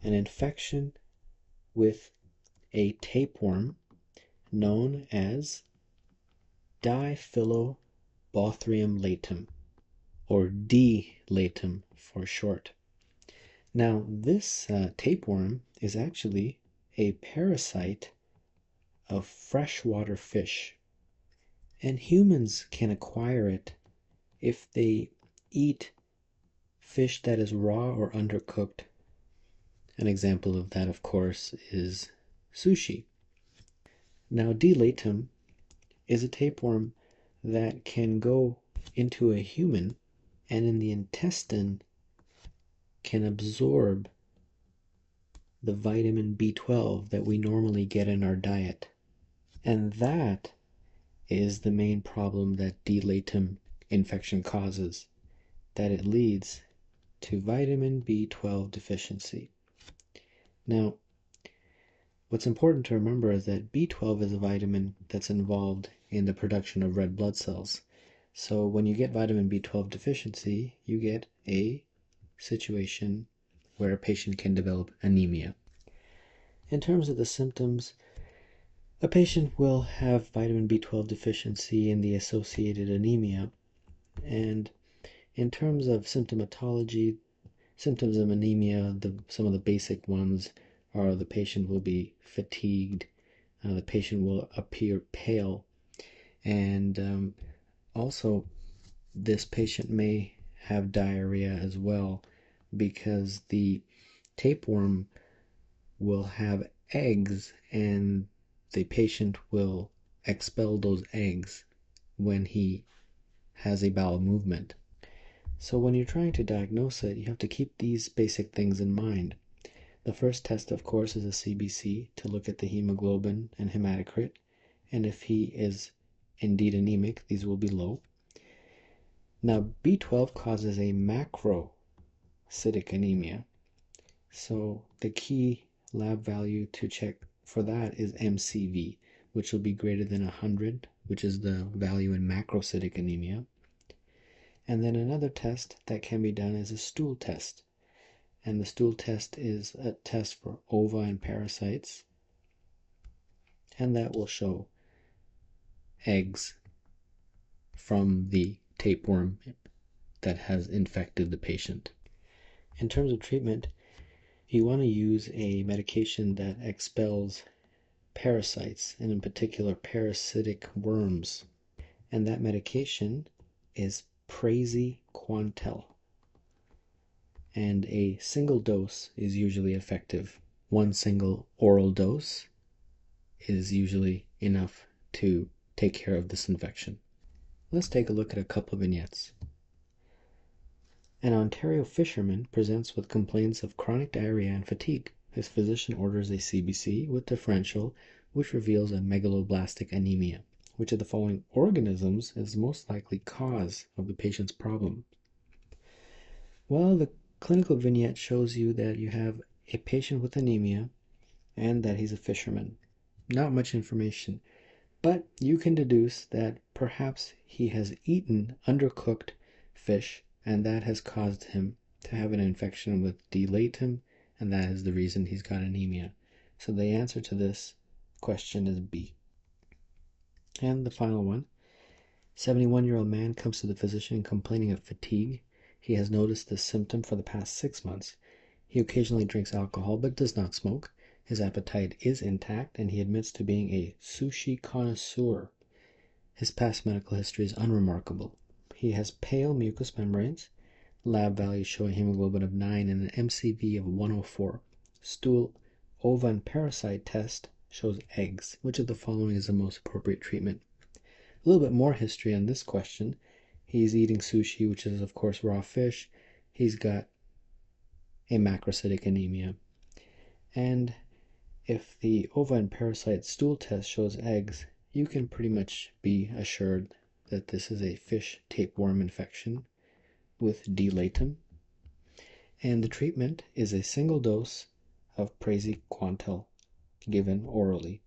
an infection with a tapeworm known as Diphyllobothrium latum, or D. latum for short. Now, this tapeworm is actually a parasite of freshwater fish, and humans can acquire it if they eat fish that is raw or undercooked. An example of that, of course, is sushi. Now, D. latum is a tapeworm that can go into a human and in the intestine can absorb the vitamin B12 that we normally get in our diet. And that is the main problem that D. latum infection causes, that it leads to vitamin B12 deficiency. Now, what's important to remember is that B12 is a vitamin that's involved in the production of red blood cells. So when you get vitamin B12 deficiency, you get a situation where a patient can develop anemia. In terms of the symptoms, a patient will have vitamin B12 deficiency and the associated anemia. And in terms of symptomatology, symptoms of anemia, some of the basic ones are the patient will be fatigued, the patient will appear pale, and also this patient may have diarrhea as well, because the tapeworm will have eggs and the patient will expel those eggs when he has a bowel movement. So when you're trying to diagnose it, you have to keep these basic things in mind. The first test, of course, is a CBC to look at the hemoglobin and hematocrit, and if he is indeed anemic, these will be low. Now, B12 causes a macrocytic anemia, so the key lab value to check for that is MCV, which will be greater than 100, which is the value in macrocytic anemia. And then another test that can be done is a stool test. And the stool test is a test for ova and parasites. And that will show eggs from the tapeworm that has infected the patient. In terms of treatment, you want to use a medication that expels parasites, and in particular parasitic worms. And that medication is praziquantel. And a single dose is usually effective. One single oral dose is usually enough to take care of this infection. Let's take a look at a couple of vignettes. An Ontario fisherman presents with complaints of chronic diarrhea and fatigue. His physician orders a CBC with differential, which reveals a megaloblastic anemia. Which of the following organisms is most likely cause of the patient's problem? Well, the clinical vignette shows you that you have a patient with anemia and that he's a fisherman. Not much information, but you can deduce that perhaps he has eaten undercooked fish, and that has caused him to have an infection with D. latum, and that is the reason he's got anemia. So the answer to this question is B. And the final one, 71-year-old man comes to the physician complaining of fatigue. He has noticed this symptom for the past 6 months. He occasionally drinks alcohol but does not smoke. His appetite is intact, and he admits to being a sushi connoisseur. His past medical history is unremarkable. He has pale mucous membranes. Lab values show a hemoglobin of 9 and an MCV of 104. Stool, ova, and parasite test shows eggs. Which of the following is the most appropriate treatment? A little bit more history on this question. He's eating sushi, which is, of course, raw fish. He's got a macrocytic anemia. And if the ova and parasite stool test shows eggs, you can pretty much be assured that this is a fish tapeworm infection with D. latum. And the treatment is a single dose of praziquantel given orally.